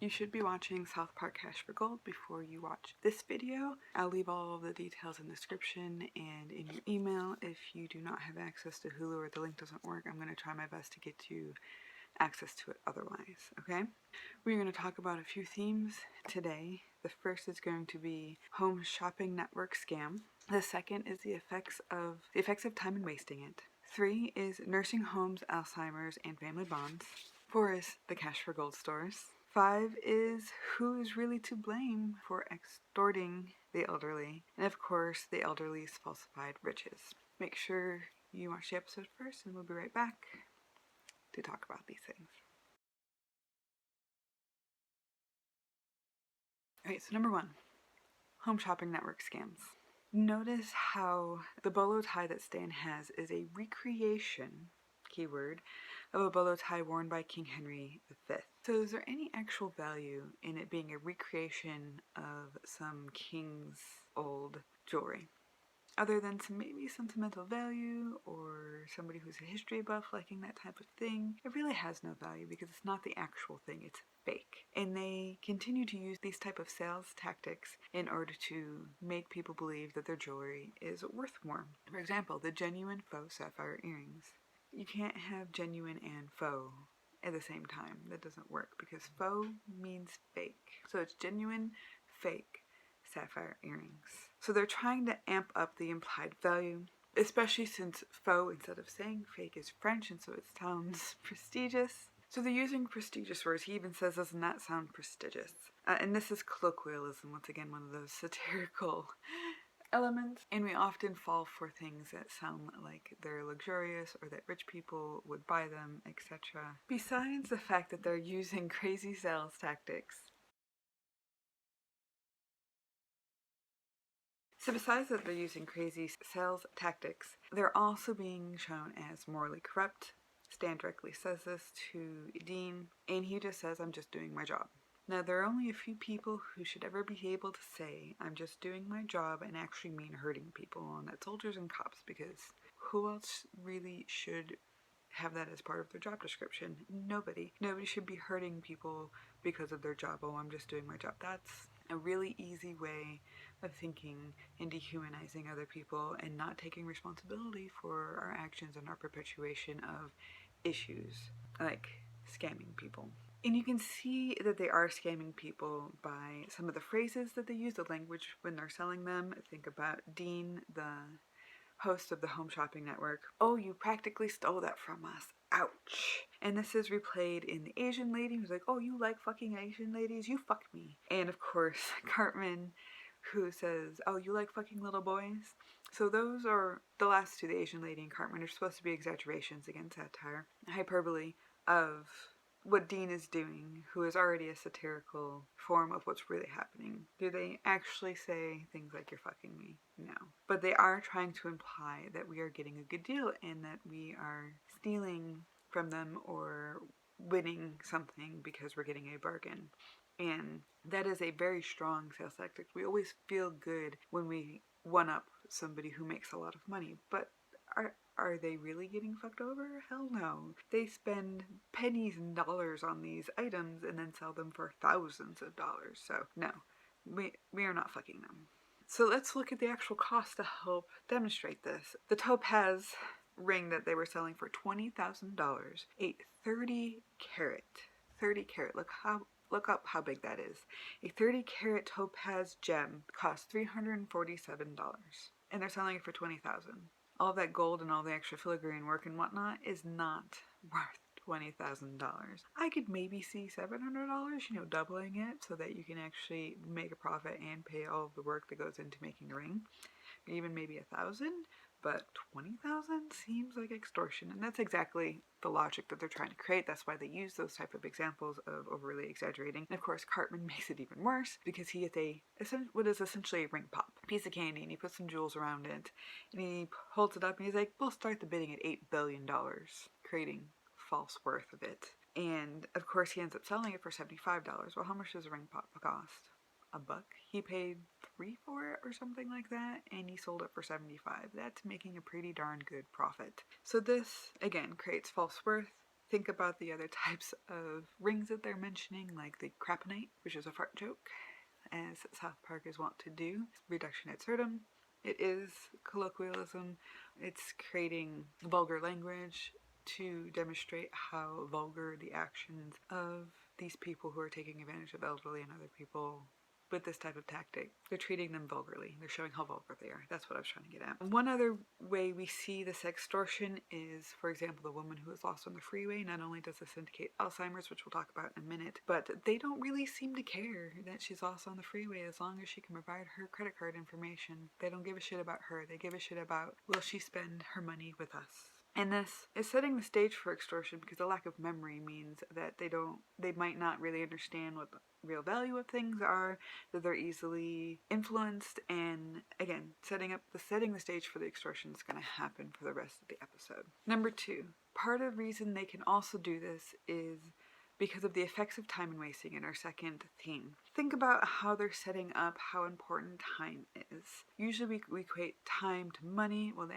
You should be watching South Park Cash for Gold before you watch this video. I'll leave all of the details in the description and in your email. If you do not have access to Hulu or the link doesn't work, I'm going to try my best to get you access to it otherwise, okay? We're going to talk about a few themes today. The first is going to be home shopping network scam. The second is the effects of time and wasting it. 3 is nursing homes, Alzheimer's, and family bonds. 4 is the Cash for Gold stores. 5 is who is really to blame for extorting the elderly. And of course, the elderly's falsified riches. Make sure you watch the episode first and we'll be right back to talk about these things. Alright, so number 1, home shopping network scams. Notice how the bolo tie that Stan has is a recreation, keyword, of a bolo tie worn by King Henry V. So is there any actual value in it being a recreation of some king's old jewelry? Other than some maybe sentimental value or somebody who's a history buff liking that type of thing, it really has no value because it's not the actual thing, it's fake. And they continue to use these type of sales tactics in order to make people believe that their jewelry is worth more. For example, the genuine faux sapphire earrings. You can't have genuine and faux at the same time. That doesn't work because faux means fake. So it's genuine, fake sapphire earrings. So they're trying to amp up the implied value, especially since faux instead of saying fake is French and so it sounds prestigious. So they're using prestigious words. He even says, doesn't that sound prestigious? And this is colloquialism, once again, one of those satirical elements. And we often fall for things that sound like they're luxurious or that rich people would buy them, etc. Besides the fact that they're using crazy sales tactics. So besides that they're using crazy sales tactics, they're also being shown as morally corrupt. Stan directly says this to Dean, and he just says, I'm just doing my job. Now, there are only a few people who should ever be able to say, I'm just doing my job, and actually mean hurting people, and that's soldiers and cops, because who else really should have that as part of their job description? Nobody. Nobody should be hurting people because of their job. Oh, I'm just doing my job. That's a really easy way of thinking and dehumanizing other people and not taking responsibility for our actions and our perpetuation of issues like scamming people. And you can see that they are scamming people by some of the phrases that they use, the language when they're selling them. Think about Dean, the host of the Home Shopping Network. Oh, you practically stole that from us. Ouch. And this is replayed in the Asian lady who's like, oh, you like fucking Asian ladies? You fuck me. And of course, Cartman, who says, oh, you like fucking little boys? So those are the last two, the Asian lady and Cartman, are supposed to be exaggerations, again, satire, hyperbole of what Dean is doing, who is already a satirical form of what's really happening. Do they actually say things like, you're fucking me? No. But they are trying to imply that we are getting a good deal and that we are stealing from them or winning something because we're getting a bargain. And that is a very strong sales tactic. We always feel good when we one-up somebody who makes a lot of money, but are they really getting fucked over? Hell no. They spend pennies and dollars on these items and then sell them for thousands of dollars. So no, we are not fucking them. So let's look at the actual cost to help demonstrate this. The topaz ring that they were selling for $20,000, a 30 carat, look up how big that is. A 30 carat topaz gem costs $347, and they're selling it for $20,000. All that gold and all the extra filigree work and whatnot is not worth $20,000. I could maybe see $700, doubling it so that you can actually make a profit and pay all of the work that goes into making a ring. Or even maybe $1,000, but $20,000 seems like extortion, and that's exactly the logic that they're trying to create. That's why they use those type of examples of overly exaggerating. And of course, Cartman makes it even worse because he gets what is essentially a ring pop, piece of candy, and he puts some jewels around it, and he holds it up, and he's like, we'll start the bidding at $8 billion, creating false worth of it. And of course, he ends up selling it for $75. Well, how much does a ring pop cost? $1. He paid $3 for it or something like that, and he sold it for $75. That's making a pretty darn good profit. So this, again, creates false worth, think about the other types of rings that they're mentioning, like the craponite, which is a fart joke, as South Park is wont to do, reduction ad absurdum. It is colloquialism. It's creating vulgar language to demonstrate how vulgar the actions of these people who are taking advantage of elderly and other people with this type of tactic. They're treating them vulgarly. They're showing how vulgar they are. That's what I was trying to get at. One other way we see this extortion is, for example, the woman who is lost on the freeway. Not only does this indicate Alzheimer's, which we'll talk about in a minute, but they don't really seem to care that she's lost on the freeway as long as she can provide her credit card information. They don't give a shit about her. They give a shit about, will she spend her money with us? And this is setting the stage for extortion because the lack of memory means that they might not really understand what the real value of things are, that they're easily influenced, and again, setting the stage for the extortion that's going to happen for the rest of the episode. Number 2, part of the reason they can also do this is because of the effects of time and wasting in our second theme. Think about how they're setting up how important time is. Usually we equate time to money. Well,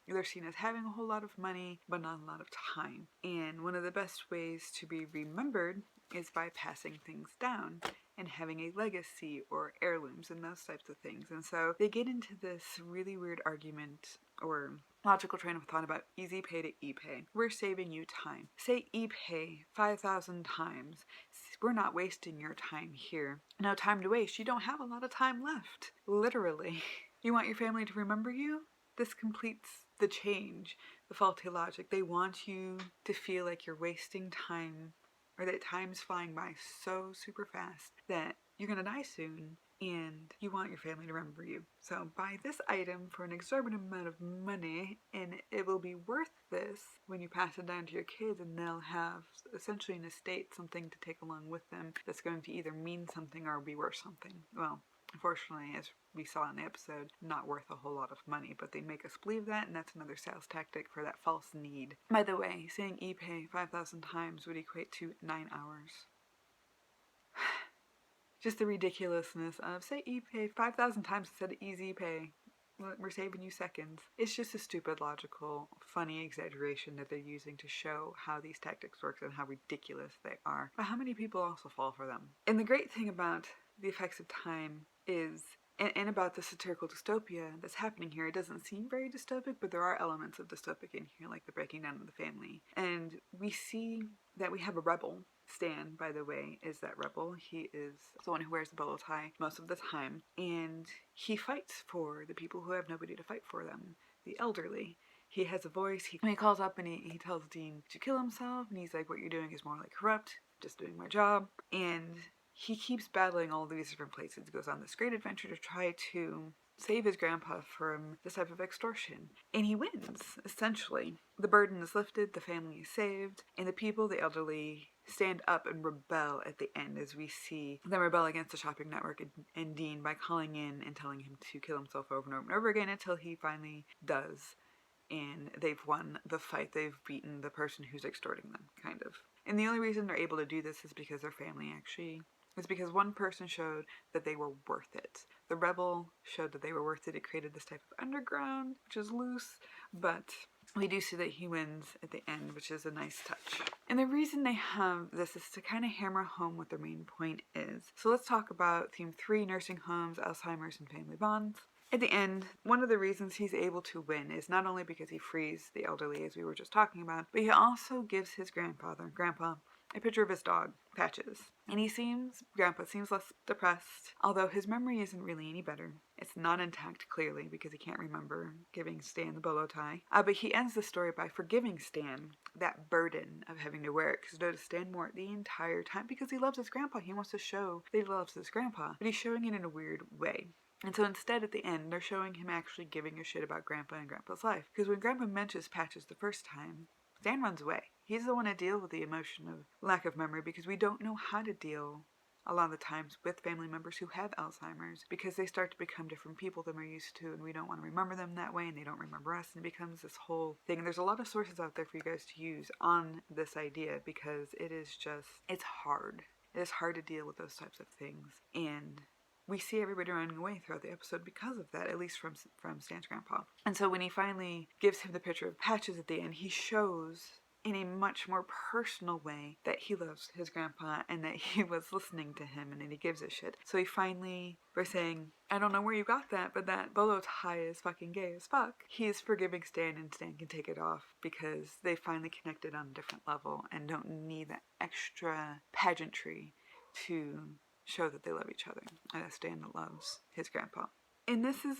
they're seen as having a whole lot of money, but not a lot of time. And one of the best ways to be remembered is by passing things down and having a legacy or heirlooms and those types of things. And so they get into this really weird argument or logical train of thought about easy pay to e-pay. We're saving you time. Say e-pay 5,000 times. We're not wasting your time here. No time to waste. You don't have a lot of time left. Literally. You want your family to remember you? This completes the change, the faulty logic. They want you to feel like you're wasting time, or that time's flying by so super fast that you're gonna die soon and you want your family to remember you. So buy this item for an exorbitant amount of money and it will be worth this when you pass it down to your kids, and they'll have essentially an estate, something to take along with them that's going to either mean something or be worth something. Well, unfortunately, as we saw in the episode, not worth a whole lot of money, but they make us believe that, and that's another sales tactic for that false need. By the way, saying e-pay 5,000 times would equate to 9 hours. Just the ridiculousness of, say e-pay 5,000 times instead of easy pay. We're saving you seconds. It's just a stupid, logical, funny exaggeration that they're using to show how these tactics work and how ridiculous they are. But how many people also fall for them? And the great thing about the effects of time is, and about the satirical dystopia that's happening here, it doesn't seem very dystopic, but there are elements of dystopic in here, like the breaking down of the family. And we see that we have a rebel. Stan, by the way, is that rebel. He is the one who wears the bolo tie most of the time, and he fights for the people who have nobody to fight for them, the elderly. He has a voice. He calls up and he tells Dean to kill himself, and he's like, what you're doing is morally corrupt, just doing my job. And he keeps battling all these different places. He goes on this great adventure to try to save his grandpa from this type of extortion. And he wins, essentially. The burden is lifted, the family is saved, and the people, the elderly, stand up and rebel at the end, as we see them rebel against the shopping network and Dean by calling in and telling him to kill himself over and over and over again until he finally does. And they've won the fight. They've beaten the person who's extorting them, kind of. And the only reason they're able to do this is because their family actually... It's because one person showed that they were worth it. The rebel showed that they were worth it. It created this type of underground, which is loose, but we do see that he wins at the end, which is a nice touch. And the reason they have this is to kind of hammer home what their main point is. So let's talk about theme 3, nursing homes, Alzheimer's, and family bonds. At the end, one of the reasons he's able to win is not only because he frees the elderly, as we were just talking about, but he also gives his grandpa, a picture of his dog, Patches. And Grandpa seems less depressed, although his memory isn't really any better. It's not intact, clearly, because he can't remember giving Stan the bolo tie. But he ends the story by forgiving Stan that burden of having to wear it, because notice Stan wore it the entire time because he loves his grandpa. He wants to show that he loves his grandpa, but he's showing it in a weird way. And so instead, at the end, they're showing him actually giving a shit about Grandpa and Grandpa's life. Because when Grandpa mentions Patches the first time, Stan runs away. He's the one to deal with the emotion of lack of memory, because we don't know how to deal a lot of the times with family members who have Alzheimer's, because they start to become different people than we're used to, and we don't want to remember them that way, and they don't remember us, and it becomes this whole thing. And there's a lot of sources out there for you guys to use on this idea, because it's hard. It is hard to deal with those types of things, and we see everybody running away throughout the episode because of that, at least from Stan's grandpa. And so when he finally gives him the picture of Patches at the end, he shows in a much more personal way that he loves his grandpa and that he was listening to him and that he gives a shit. So he finally, by saying, I don't know where you got that, but that bolo tie is fucking gay as fuck, he is forgiving Stan and Stan can take it off because they finally connected on a different level and don't need that extra pageantry to show that they love each other and that Stan loves his grandpa. And this is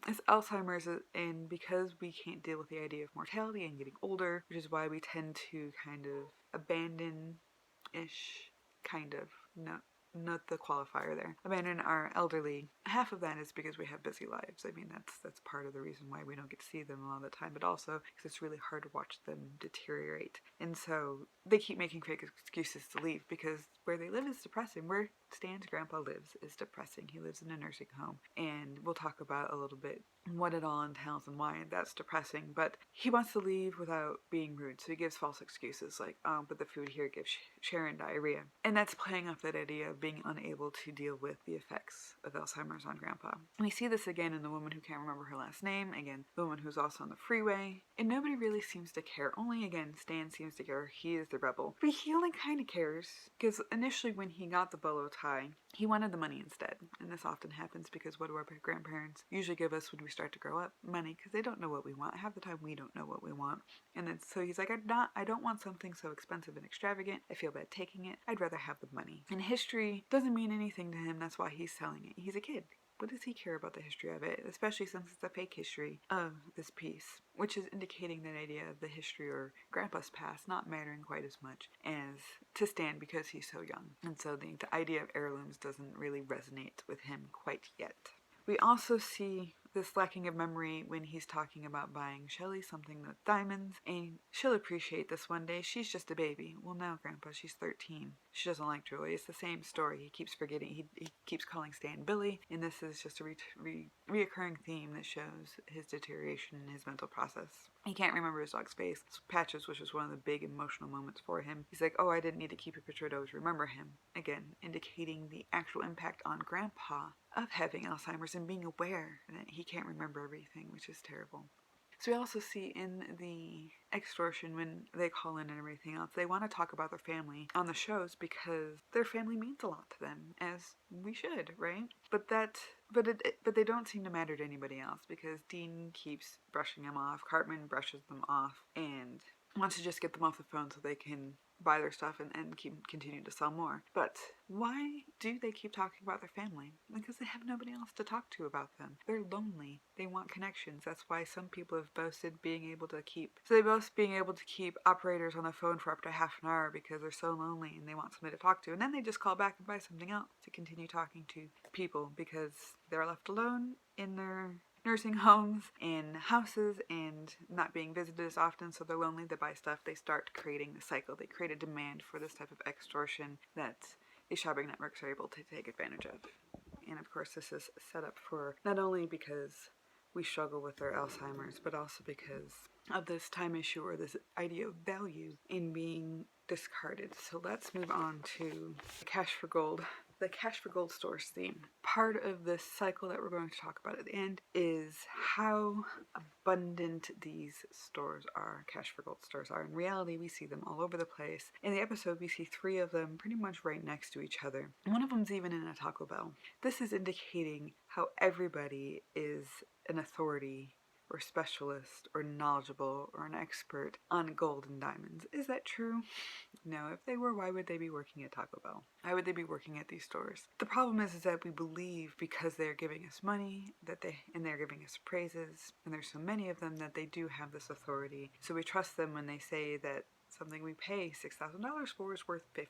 it's Alzheimer's, and because we can't deal with the idea of mortality and getting older, which is why we tend to kind of abandon-ish, kind of, not the qualifier there, abandon our elderly. Half of that is because we have busy lives. I mean, that's part of the reason why we don't get to see them a lot of the time, but also because it's really hard to watch them deteriorate. And so they keep making fake excuses to leave because where they live is depressing. Where Stan's grandpa lives is depressing. He lives in a nursing home, and we'll talk about a little bit what it all entails and why that's depressing. But he wants to leave without being rude, so he gives false excuses like, but the food here gives Sharon diarrhea. And that's playing off that idea of being unable to deal with the effects of Alzheimer's on grandpa. And we see this again in the woman who can't remember her last name, again, the woman who's also on the freeway, and nobody really seems to care. Only, again, Stan seems to care. He is the rebel. But he only kind of cares, because initially when he got the bolo tie, he wanted the money instead. And this often happens because what do our grandparents usually give us when we start to grow up? Money, because they don't know what we want. Half the time we don't know what we want. And then so he's like, I don't want something so expensive and extravagant. I feel bad taking it. I'd rather have the money. And history doesn't mean anything to him. That's why he's selling it. He's a kid. What does he care about the history of it? Especially since it's a fake history of this piece, which is indicating that idea of the history or grandpa's past not mattering quite as much as to Stan because he's so young. And so the idea of heirlooms doesn't really resonate with him quite yet. We also see this lacking of memory when he's talking about buying Shelly something with diamonds, and she'll appreciate this one day. She's just a baby. Well, now, Grandpa, she's 13. She doesn't like Julie. It's the same story. He keeps forgetting. He keeps calling Stan Billy, and this is just a reoccurring theme that shows his deterioration in his mental process. He can't remember his dog's face. Patches, which was one of the big emotional moments for him. He's like, oh, I didn't need to keep a picture to always remember him. Again, indicating the actual impact on Grandpa of having Alzheimer's and being aware that he can't remember everything, which is terrible. So we also see in the extortion when they call in and everything else, they want to talk about their family on the shows because their family means a lot to them, as we should, right? But they don't seem to matter to anybody else because Dean keeps brushing them off, Cartman brushes them off, and wants to just get them off the phone so they can buy their stuff and continue to sell more. But why do they keep talking about their family? Because they have nobody else to talk to about them. They're lonely. They want connections. That's why some people have boasted being able to keep operators on the phone for up to half an hour because they're so lonely and they want somebody to talk to. And then they just call back and buy something else to continue talking to people because they're left alone in their nursing homes and houses and not being visited as often, so they're lonely. They buy stuff. They start creating the cycle. They create a demand for this type of extortion that these shopping networks are able to take advantage of. And of course, this is set up for not only because we struggle with our Alzheimer's, but also because of this time issue or this idea of value in being discarded. So let's move on to Cash for Gold. The Cash for Gold stores theme. Part of this cycle that we're going to talk about at the end is how abundant these stores are, Cash for Gold stores are. In reality, we see them all over the place. In the episode, we see 3 of them pretty much right next to each other. One of them's even in a Taco Bell. This is indicating how everybody is an authority or specialist or knowledgeable or an expert on gold and diamonds. Is that true? No. If they were, why would they be working at Taco Bell? Why would they be working at these stores? The problem is that we believe because they're giving us money and they're giving us praises, and there's so many of them that they do have this authority. So we trust them when they say that something we pay $6,000 for is worth $15.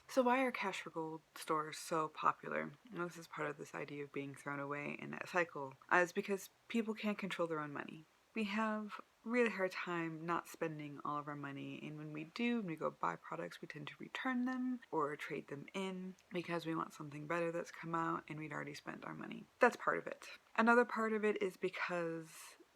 So why are Cash for Gold stores so popular? And this is part of this idea of being thrown away in that cycle. It's because people can't control their own money. We have really hard time not spending all of our money, and when we do, when we go buy products, we tend to return them or trade them in because we want something better that's come out and we'd already spent our money. That's part of it. Another part of it is because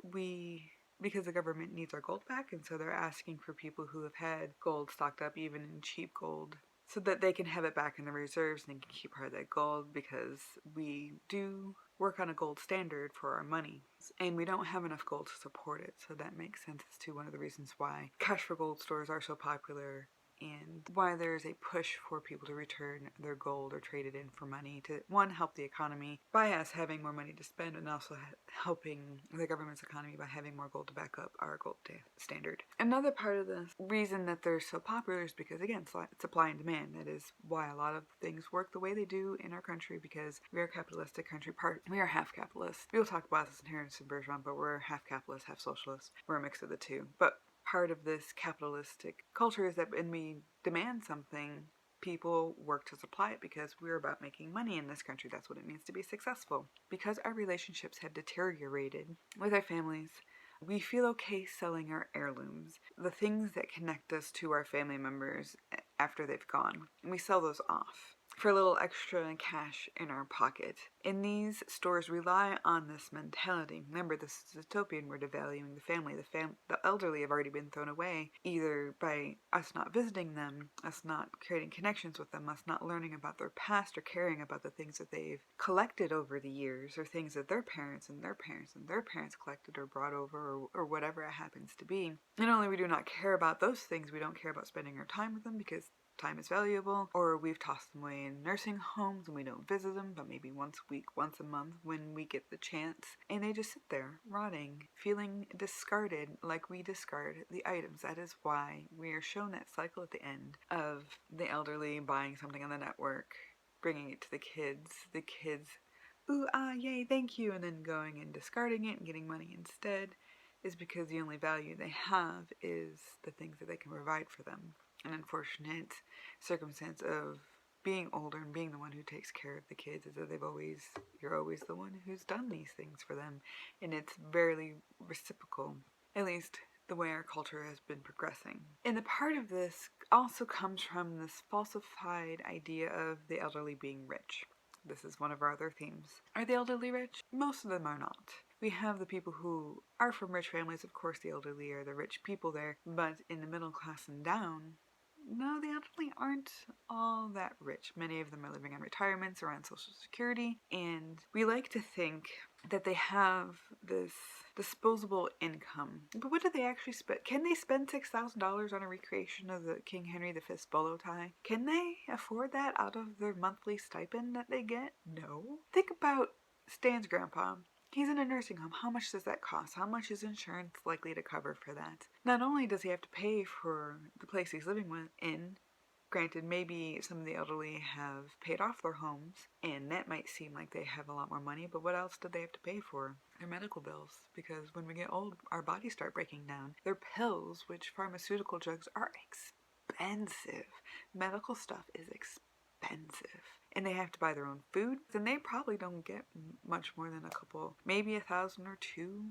the government needs our gold back, and so they're asking for people who have had gold stocked up, even in cheap gold, so that they can have it back in the reserves and they can keep part of that gold, because we do work on a gold standard for our money. And we don't have enough gold to support it, so that makes sense as to one of the reasons why cash for gold stores are so popular, and why there's a push for people to return their gold or trade it in for money to, one, help the economy by us having more money to spend, and also helping the government's economy by having more gold to back up our gold standard. Another part of the reason that they're so popular is because, again, supply and demand. That is why a lot of things work the way they do in our country, because we are a capitalistic country. We are half capitalist. We'll talk about this in here in Bergeron, but we're half capitalist, half socialist. We're a mix of the two. But part of this capitalistic culture is that when we demand something, people work to supply it, because we're about making money in this country. That's what it means to be successful. Because our relationships have deteriorated with our families, we feel okay selling our heirlooms, the things that connect us to our family members after they've gone. And we sell those off for a little extra cash in our pocket. And these stores rely on this mentality. Remember, this is utopian. We're devaluing the family. The elderly have already been thrown away, either by us not visiting them, us not creating connections with them, us not learning about their past or caring about the things that they've collected over the years, or things that their parents and their parents and their parents collected or brought over, or whatever it happens to be. Not only we do not care about those things, we don't care about spending our time with them, because time is valuable, or we've tossed them away in nursing homes and we don't visit them, but maybe once a week, once a month when we get the chance, and they just sit there rotting, feeling discarded like we discard the items. That is why we are shown that cycle at the end of the elderly buying something on the network, bringing it to the kids, ooh, ah, yay, thank you, and then going and discarding it and getting money instead, is because the only value they have is the things that they can provide for them. An unfortunate circumstance of being older and being the one who takes care of the kids is that you're always the one who's done these things for them, and it's barely reciprocal, at least the way our culture has been progressing. And the part of this also comes from this falsified idea of the elderly being rich. This is one of our other themes. Are the elderly rich? Most of them are not. We have the people who are from rich families. Of course, the elderly are the rich people there, but in the middle class and down, no, the elderly aren't all that rich. Many of them are living on retirements or on Social Security, and we like to think that they have this disposable income. But what do they actually spend? Can they spend $6,000 on a recreation of the King Henry V's bolo tie? Can they afford that out of their monthly stipend that they get? No. Think about Stan's grandpa. He's in a nursing home. How much does that cost? How much is insurance likely to cover for that? Not only does he have to pay for the place he's living in, granted, maybe some of the elderly have paid off their homes, and that might seem like they have a lot more money, but what else do they have to pay for? Their medical bills, because when we get old, our bodies start breaking down. Their pills, which pharmaceutical drugs are expensive. Medical stuff is expensive. And they have to buy their own food, and they probably don't get much more than a couple, maybe 1,000 or 2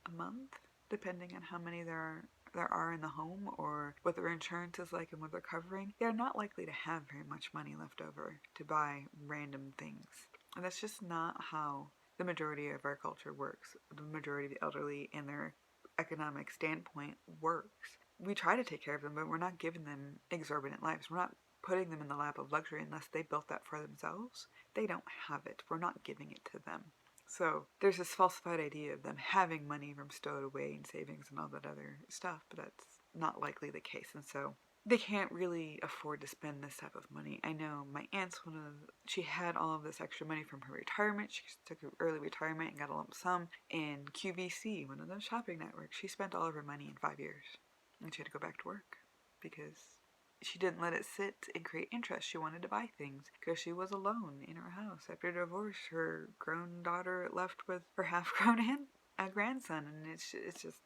a month, depending on how many there are in the home, or what their insurance is like and what they're covering. They're not likely to have very much money left over to buy random things. And that's just not how the majority of our culture works. The majority of the elderly and their economic standpoint works. We try to take care of them, but we're not giving them exorbitant lives. We're not putting them in the lap of luxury unless they built that for themselves. They don't have it. We're not giving it to them. So there's this falsified idea of them having money from stowed away in savings and all that other stuff, but that's not likely the case. And so they can't really afford to spend this type of money. I know my aunt's she had all of this extra money from her retirement. She took her early retirement and got a lump sum. And QVC, one of those shopping networks, she spent all of her money in 5 years. And she had to go back to work because she didn't let it sit and create interest. She wanted to buy things because she was alone in her house. After divorce, her grown daughter left with her half-grown grandson, and it's just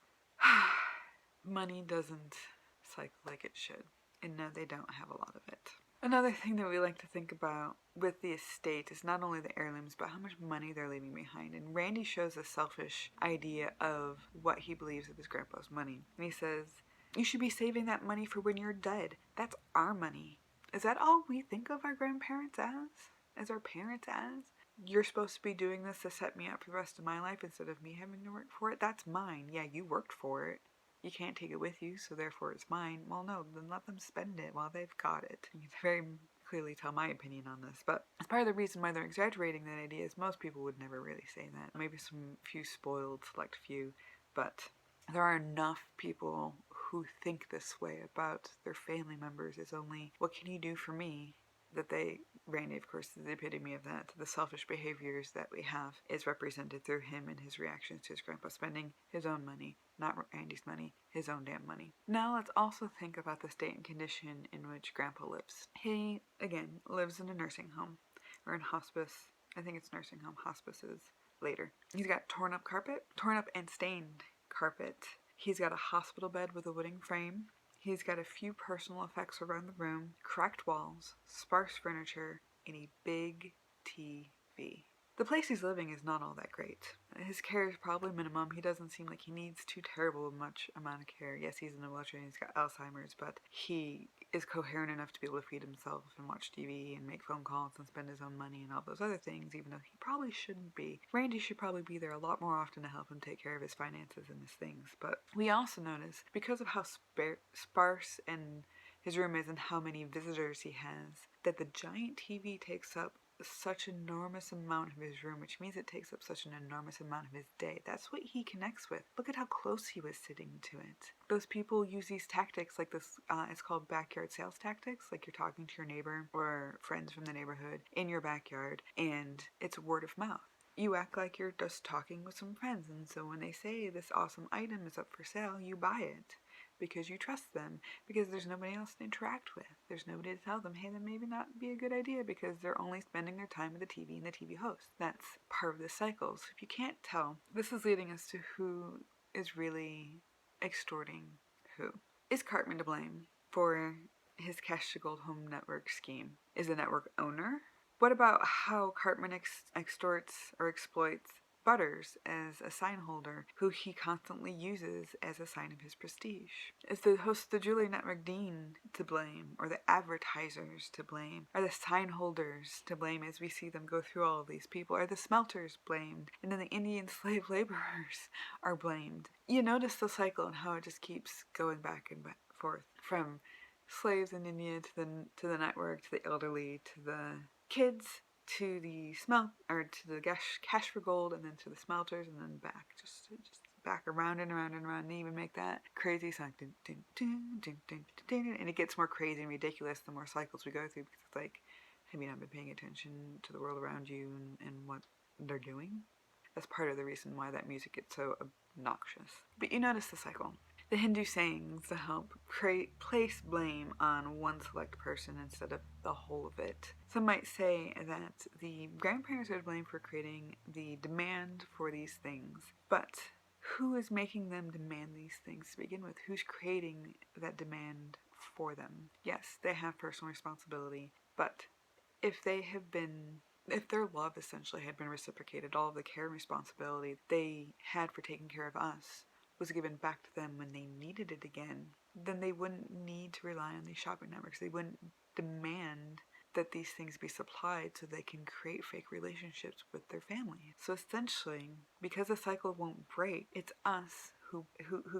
money doesn't cycle like it should. And no, they don't have a lot of it. Another thing that we like to think about with the estate is not only the heirlooms, but how much money they're leaving behind. And Randy shows a selfish idea of what he believes of his grandpa's money. And he says, you should be saving that money for when you're dead. That's our money. Is that all we think of our grandparents as our parents as? You're supposed to be doing this to set me up for the rest of my life instead of me having to work for it? That's mine. Yeah, you worked for it. You can't take it with you, so therefore it's mine. Well, no, then let them spend it while they've got it. He's very clearly tell my opinion on this, but part of the reason why they're exaggerating that idea is most people would never really say that. Maybe some few spoiled, select few, but there are enough people who think this way about their family members. It's only, what can you do for me? That Randy, of course, is the epitome of that. The selfish behaviors that we have is represented through him and his reactions to his grandpa spending his own money, not Randy's money, his own damn money. Now let's also think about the state and condition in which grandpa lives. He, again, lives in a nursing home, or in hospice. I think it's nursing home. Hospice is later. He's got torn up and stained carpet. He's got a hospital bed with a wooden frame. He's got a few personal effects around the room, cracked walls, sparse furniture, and a big TV. The place he's living is not all that great. His care is probably minimum. He doesn't seem like he needs too terrible much amount of care. Yes, he's in a wheelchair and he's got Alzheimer's, but he is coherent enough to be able to feed himself and watch TV and make phone calls and spend his own money and all those other things, even though he probably shouldn't be. Randy should probably be there a lot more often to help him take care of his finances and his things. But we also notice, because of how sparse and his room is and how many visitors he has, that the giant TV takes up such an enormous amount of his room, which means it takes up such an enormous amount of his day. That's what he connects with. Look at how close he was sitting to it. Those people use these tactics like this, it's called backyard sales tactics, like you're talking to your neighbor or friends from the neighborhood in your backyard, and it's word of mouth. You act like you're just talking with some friends, and so when they say this awesome item is up for sale, you buy it. Because you trust them, because there's nobody else to interact with. There's nobody to tell them, hey, that maybe not be a good idea because they're only spending their time with the TV and the TV host. That's part of the cycle. So if you can't tell, this is leading us to who is really extorting who. Is Cartman to blame for his Cash to Gold Home Network scheme? Is the network owner? What about how Cartman extorts or exploits Butters as a sign holder who he constantly uses as a sign of his prestige? Is the host of the Julia Network Dean to blame, or the advertisers to blame? Are the sign holders to blame as we see them go through all of these people? Are the smelters blamed? And then the Indian slave laborers are blamed. You notice the cycle and how it just keeps going back and forth from slaves in India to the network, to the elderly, to the kids, to the to the cash for gold, and then to the smelters, and then back, just back around and around and around, and even make that crazy song, dun, dun, dun, dun, dun, dun, dun, and it gets more crazy and ridiculous the more cycles we go through, because it's like, have you not been paying attention to the world around you and what they're doing? That's part of the reason why that music gets so obnoxious. But you notice the cycle. The Hindu sayings to help place blame on one select person instead of the whole of it. Some might say that the grandparents are to blame for creating the demand for these things, but who is making them demand these things to begin with? Who's creating that demand for them? Yes, they have personal responsibility, but if their love essentially had been reciprocated, all of the care and responsibility they had for taking care of us was given back to them when they needed it again, then they wouldn't need to rely on these shopping networks. They wouldn't demand that these things be supplied so they can create fake relationships with their family. So essentially, because the cycle won't break, it's us who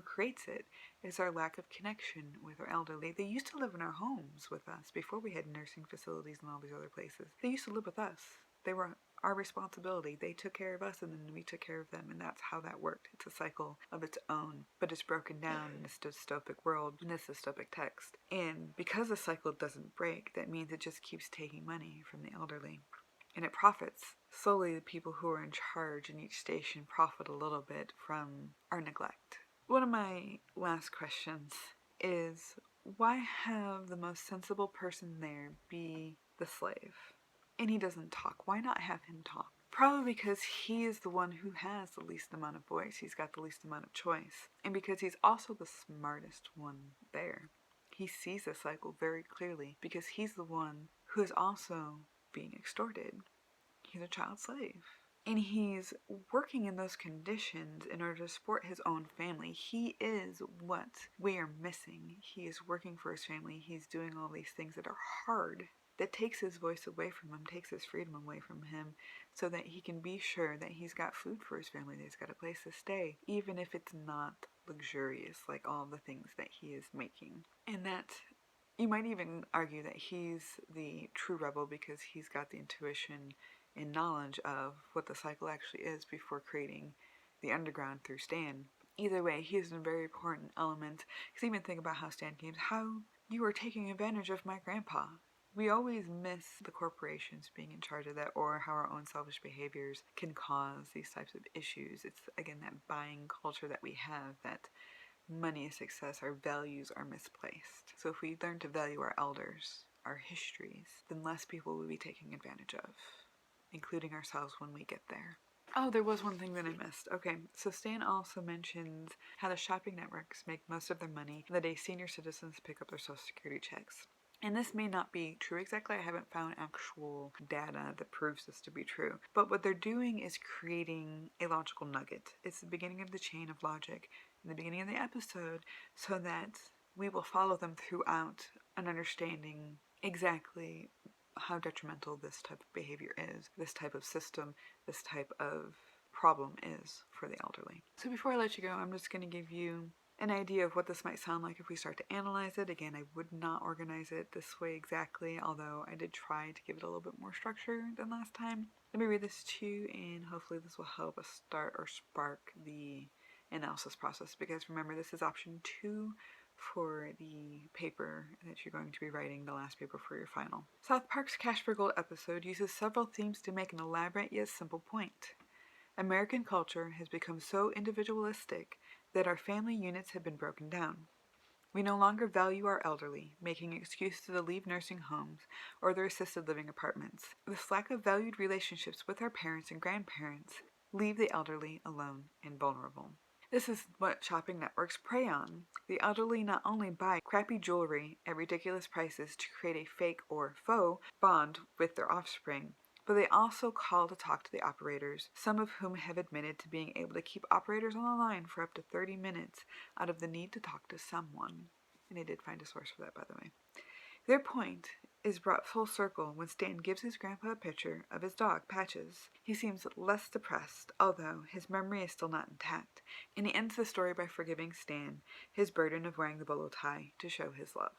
creates it. It's our lack of connection with our elderly. They used to live in our homes with us before we had nursing facilities and all these other places. They used to live with us. They were our responsibility. They took care of us and then we took care of them, and that's how that worked. It's a cycle of its own, but it's broken down in this dystopic world, in this dystopic text. And because the cycle doesn't break, that means it just keeps taking money from the elderly. And it profits. Slowly, the people who are in charge in each station profit a little bit from our neglect. One of my last questions is, why have the most sensible person there be the slave? And he doesn't talk. Why not have him talk? Probably because he is the one who has the least amount of voice. He's got the least amount of choice. And because he's also the smartest one there. He sees the cycle very clearly because he's the one who is also being extorted. He's a child slave. And he's working in those conditions in order to support his own family. He is what we are missing. He is working for his family. He's doing all these things that are hard, that takes his voice away from him, takes his freedom away from him, so that he can be sure that he's got food for his family, that he's got a place to stay, even if it's not luxurious like all the things that he is making. And that You might even argue that he's the true rebel because he's got the intuition and knowledge of what the cycle actually is before creating the underground through Stan. Either way, he is a very important element. Because even think about how Stan came, how you were taking advantage of my grandpa. We always miss the corporations being in charge of that, or how our own selfish behaviors can cause these types of issues. It's, again, that buying culture that we have, that money is success, our values are misplaced. So if we learn to value our elders, our histories, then less people will be taken advantage of, including ourselves when we get there. Oh, there was one thing that I missed. Okay, so Stan also mentions how the shopping networks make most of their money the day senior citizens pick up their Social Security checks. And this may not be true exactly. I haven't found actual data that proves this to be true. But what they're doing is creating a logical nugget. It's the beginning of the chain of logic in the beginning of the episode so that we will follow them throughout and understanding exactly how detrimental this type of behavior is, this type of system, this type of problem is for the elderly. So before I let you go, I'm just going to give you an idea of what this might sound like if we start to analyze it. Again, I would not organize it this way exactly, although I did try to give it a little bit more structure than last time. Let me read this to you, and hopefully this will help us start or spark the analysis process, because remember, this is option 2 for the paper that you're going to be writing, the last paper for your final. South Park's Cash for Gold episode uses several themes to make an elaborate yet simple point. American culture has become so individualistic that our family units have been broken down. We no longer value our elderly, making excuses to leave nursing homes or their assisted living apartments. This lack of valued relationships with our parents and grandparents leave the elderly alone and vulnerable. This is what shopping networks prey on. The elderly not only buy crappy jewelry at ridiculous prices to create a fake or faux bond with their offspring, but they also call to talk to the operators, some of whom have admitted to being able to keep operators on the line for up to 30 minutes out of the need to talk to someone. And I did find a source for that, by the way. Their point is brought full circle when Stan gives his grandpa a picture of his dog, Patches. He seems less depressed, although his memory is still not intact, and he ends the story by forgiving Stan his burden of wearing the bolo tie to show his love.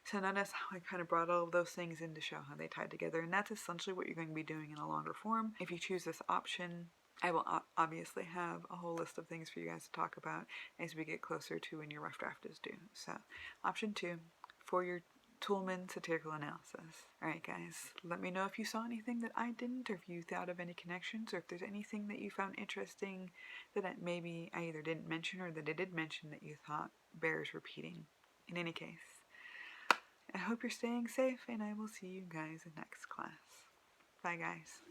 So notice how I kind of brought all of those things in to show how they tied together, and that's essentially what you're going to be doing in a longer form. If you choose this option, I will obviously have a whole list of things for you guys to talk about as we get closer to when your rough draft is due. So, option 2 for your Toolman satirical analysis. Alright guys, let me know if you saw anything that I didn't, or if you thought of any connections, or if there's anything that you found interesting that maybe I either didn't mention or that I did mention that you thought bears repeating. In any case, I hope you're staying safe, and I will see you guys in next class. Bye guys.